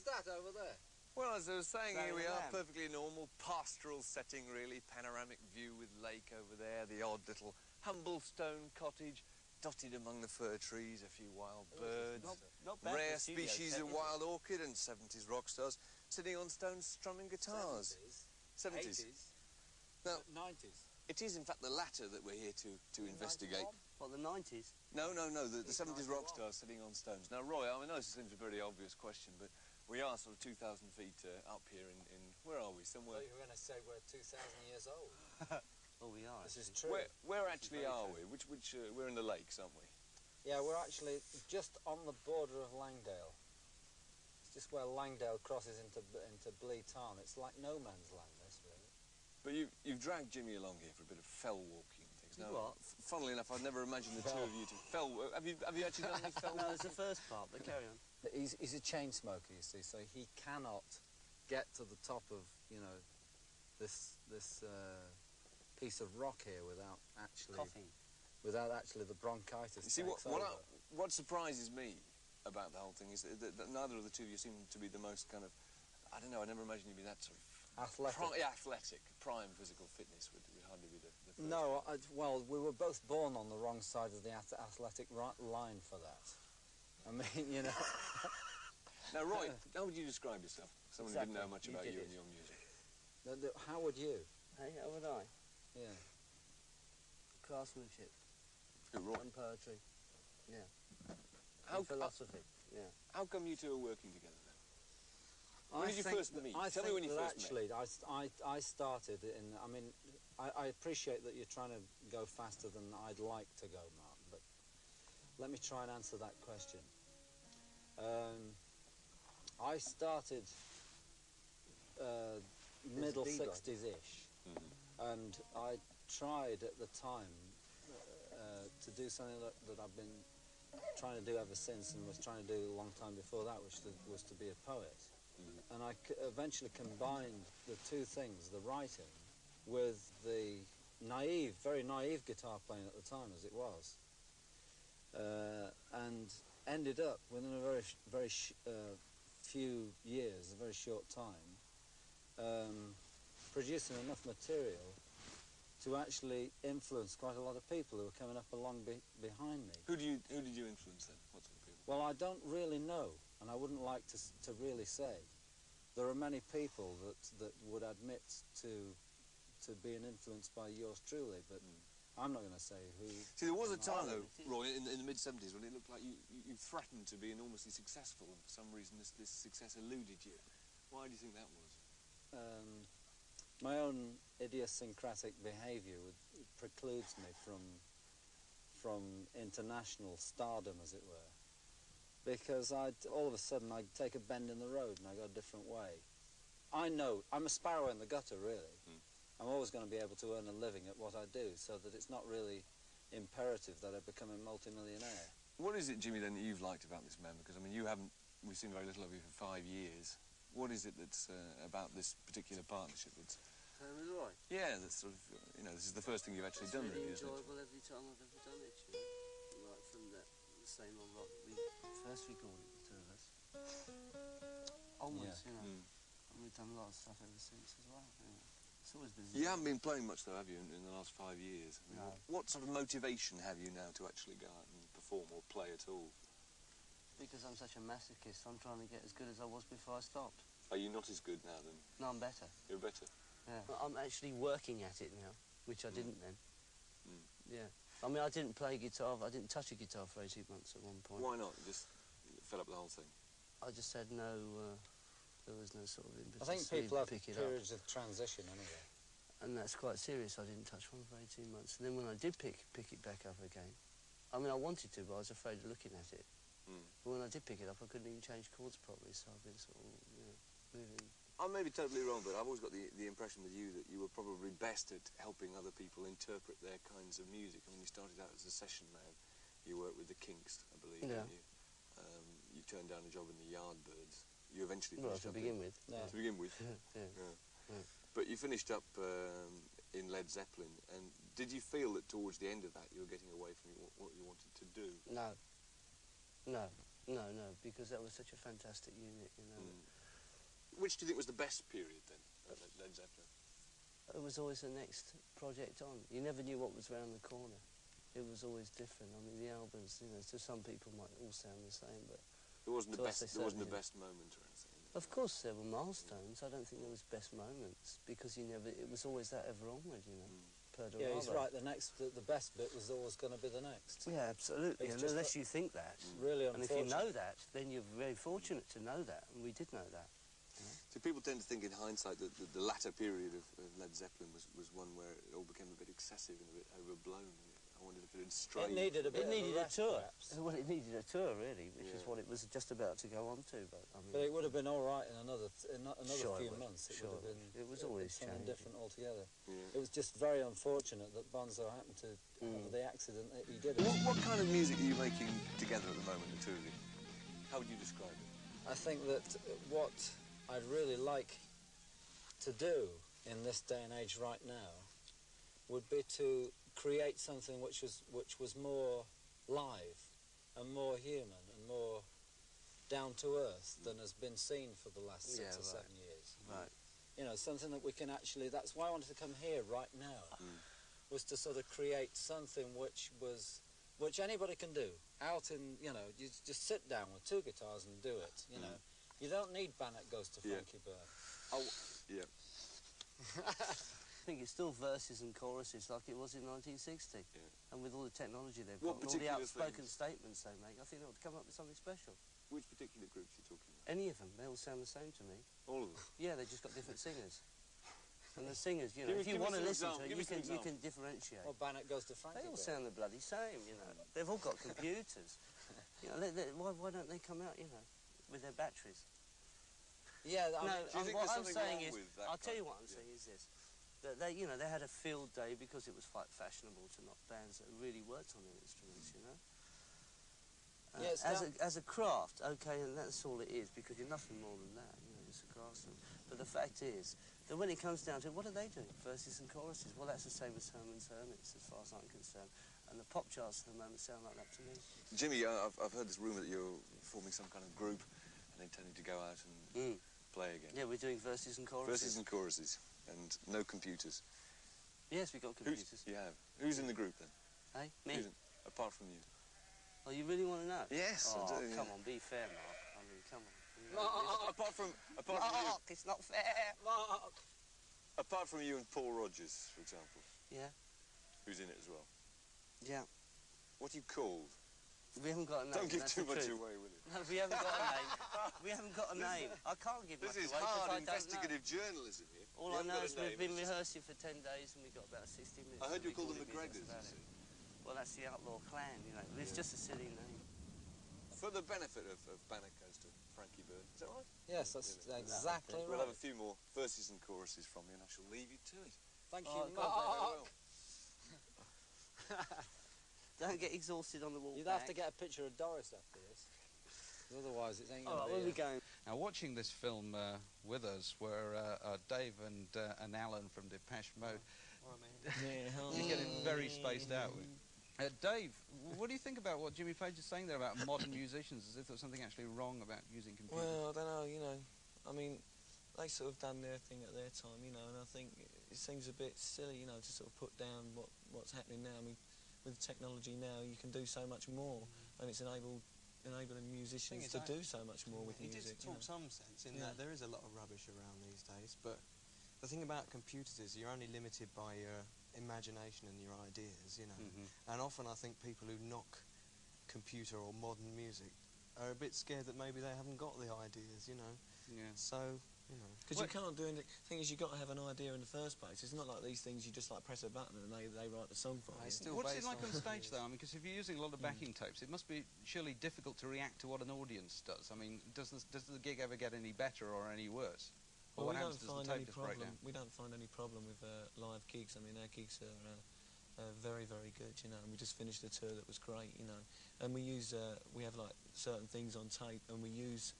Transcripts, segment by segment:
is that over there? Well, as I was saying, here we are, Lamb. perfectly normal, pastoral setting, really. Panoramic view with lake over there, the odd little humble stone cottage, dotted among the fir trees, a few wild birds, Not bad rare for a studio species set, of is it? wild orchid, and 70s rock stars sitting on stones strumming guitars. 70s. 80s? No, 90s? it is, in fact, the latter that we're here to investigate. What, the 90s? No, the 70s rock stars sitting on stones. Now, Roy, I know this seems a very obvious question, but we are sort of 2,000 feet up here in where are we? Somewhere... Well, you were going to say we're 2,000 years old. Oh, we are. This is true. Where actually very are true. we? We're in the lakes, aren't we? Yeah, we're actually just on the border of Langdale. It's just where Langdale crosses into Blee Tarn. It's like no man's land, this, really. But you've dragged Jimmy along here for a bit of fell walking and things. Now, What? Funnily enough, I'd never imagined the two of you to fell. Have you actually done any fell? No, it's the first part, but carry on. He's a chain smoker, you see, so he cannot get to the top of, you know, this piece of rock here without actually... Coughing. Without actually the bronchitis. You see, takes over. what surprises me about the whole thing is that neither of the two of you seem to be the most kind of, I don't know, I never imagined you'd be that sort of... Athletic. Athletic. Prime physical fitness would hardly be the first. No, well, we were both born on the wrong side of the athletic line for that. I mean, you know... Now, Roy, how would you describe yourself? Someone who didn't know much You about did you it. and your music. How would you? Hey, how would I? Yeah. Craftsmanship. Who, Roy? And poetry. Yeah. How And philosophy. Yeah. How come you two are working together then? When did you think first meet? I Tell me think when you that first met. actually, I started in, I mean, I appreciate that you're trying to go faster than I'd like to go, Martin, but let me try and answer that question. I started middle B-boy. 60s-ish, and I tried at the time to do something that I've been trying to do ever since, and was trying to do a long time before that, which was to be a poet. And I eventually combined the two things, the writing with the naive, very naive guitar playing at the time as it was, and ended up within a very few years, a very short time, producing enough material to actually influence quite a lot of people who were coming up along behind me. Who did you influence then? What sort of people? Well, I don't really know, and I wouldn't like to really say. There are many people that would admit to being influenced by yours truly, but I'm not going to say who. See, there was a time, though, Roy, in the mid-70s, when it looked like you threatened to be enormously successful, and for some reason this success eluded you. Why do you think that was? My own idiosyncratic behaviour precludes me from international stardom, as it were, because all of a sudden I'd take a bend in the road and I go a different way. I know, I'm a sparrow in the gutter, really. I'm always going to be able to earn a living at what I do, so that it's not really imperative that I become a multimillionaire. What is it, Jimmy, then, that you've liked about this man? Because, I mean, we've seen very little of you for 5 years. What is it that's about this particular partnership that's... With Roy? Yeah, that's sort of, you know, this is the first thing you've actually done, really isn't it? enjoyable every time I've ever done it, you know? Right from the same old rock we first recorded, the two of us. Onwards, Yeah. you know. And we've done a lot of stuff ever since as well, you know. It's always been... You haven't been playing much, though, have you, in the last 5 years? I mean, No. what sort of motivation have you now to actually go out and perform or play at all? Because I'm such a masochist, I'm trying to get as good as I was before I stopped. Are you not as good now, then? No, I'm better. You're better? Yeah. I'm actually working at it now, which I didn't then. Yeah. I mean, I didn't play guitar, I didn't touch a guitar for 18 months at one point. Why not? You just fell up the whole thing? I just had no... there was no sort of impetus I think to people have pick it up. periods of transition anyway. And that's quite serious. I didn't touch one for 18 months. And then when I did pick it back up again, I mean, I wanted to, but I was afraid of looking at it. But when I did pick it up, I couldn't even change chords properly, so I've been sort of, you know, moving. I may be totally wrong, but I've always got the impression with you that you were probably best at helping other people interpret their kinds of music. I mean, you started out as a session man. You worked with the Kinks, I believe, Yeah. didn't you? You turned down a job in the Yardbirds. You eventually Well, finished to up begin with. Yeah. To begin with. Yeah. But you finished up in Led Zeppelin, and did you feel that towards the end of that you were getting away from what you wanted to do? No. No. No, because that was such a fantastic unit, you know. Which do you think was the best period then of Led Zeppelin? It was always the next project on. You never knew what was round the corner. It was always different. I mean, the albums, you know, to some people might all sound the same, but There wasn't to us they the certainly best moment or anything. Of course there were milestones. I don't think there was best moments because it was always that ever onward, you know. Yeah, he's right. The best bit was always going to be the next. Yeah, absolutely. It's And just unless you think that, really and if you unfortunate. know that, then you're very fortunate to know that, and we did know that. So people tend to think in hindsight that the latter period of Led Zeppelin was one where it all became a bit excessive and a bit overblown. I wondered if it had strayed. It needed a bit. It needed of a rest, tour. perhaps. Well, it needed a tour, really, which is what it was just about to go on to. But I mean, But it would have been all right in another Sure few it would. months. It Sure would have it been. would. It was always something changing. different altogether. Yeah. It was just very unfortunate that Bonzo happened to have the accident that he did. What kind of music are you making together at the moment, the two of you? How would you describe it? I think that what I'd really like to do in this day and age right now would be to create something which was more live and more human and more down to earth than has been seen for the last 6 or 7 years. Right. You know, something that we can actually. That's why I wanted to come here right now, was to sort of create something which anybody can do. Out in, you know, you just sit down with 2 guitars and do it. You know, you don't need Bannock Goes to Frankie Bird. Oh, yeah. I think it's still verses and choruses like it was in 1960. Yeah. And with all the technology they've What got, and all the particular outspoken things? statements they make, I think they ought to come up with something special. Which particular groups are you talking about? Any of them, they all sound the same to me. All of them? Yeah, they just got different singers. And the singers, you know, Give if you me want to some listen example. to it, Give me some you example. can differentiate. Well, Bannock Goes to Frankie They all Bird. sound the bloody same, you know. They've all got computers. You know, why don't they come out, you know, with their batteries? Yeah, I No, mean, do you think what there's I'm something saying wrong is, with that I'll tell kind you what I'm saying is this. That they, you know, they had a field day because it was quite fashionable to knock bands that really worked on their instruments, you know. Yeah, it's as a craft, okay, and that's all it is, because you're nothing more than that, you know, it's a craftsman. But the fact is that when it comes down to it, what do they do? Verses and choruses. Well, that's the same as Herman's Hermits, as far as I'm concerned. And the pop charts at the moment sound like that to me. Jimmy, I've heard this rumour that you're forming some kind of group and intending to go out and play again. Yeah, we're doing verses and choruses. Verses and choruses, and no computers. Yes, we've got computers. You have. Who's in the group then? Hey, me. Apart from you. Oh, you really want to know? Yes, Oh, I do. come on, be fair, Mark. I mean, come on. Apart from you. Mark, it's not fair. Mark. Apart from you and Paul Rogers, for example, Yeah, who's in it as well. yeah. What are you called? We haven't got a name. Don't give that's too the much truth. away, will you? No, we haven't got a name. We haven't got a name. I can't give This much is away because hard I don't know. investigative journalism here. All You I haven't know got is a name, we've been it's just- rehearsing for 10 days and we've got about 60 minutes. I heard to you call them record it, McGregors, that's you about see. it. Well, that's the Outlaw Clan, you know. It's just a silly name. For the benefit of Bannock Goes to Frankie Bird. Is that right? Yes, that's exactly We'll right. have a few more verses and choruses from you, and I shall leave you to it. Thank Oh, you, God, Mark. Don't get exhausted on the walk You'd back. have to get a picture of Doris after this. Otherwise, it ain't All going right, to where be... are we going? Now, watching this film with us were Dave and Alan from Depeche Mode. You're getting very spaced out. Dave, what do you think about what Jimmy Page is saying there about modern musicians, as if there was something actually wrong about using computers? Well, I don't know, you know, I mean, they sort of done their thing at their time, you know, and I think it seems a bit silly, you know, to sort of put down what's happening now. I mean, with technology now, you can do so much more, and it's enabling musicians to do so much more with music. It does talk some sense in that there is a lot of rubbish around these days, but the thing about computers is you're only limited by your imagination and your ideas, you know. And often I think people who knock computer or modern music are a bit scared that maybe they haven't got the ideas, you know. Yeah. So, you know. Because you can't do anything. The thing is, you've got to have an idea in the first place. It's not like these things you just like press a button and they write the song for you. It's still What's it based like on on stage, though? I mean, because if you're using a lot of backing tapes, it must be surely difficult to react to what an audience does. I mean, does the gig ever get any better or any worse? Or what Well, happens? Does the tape just break down? We don't find any problem with live gigs. I mean, our gigs are very, very good, you know, and we just finished a tour that was great, you know. And we use, we have like certain things on tape, and we use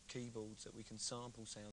keyboards that we can sample sounds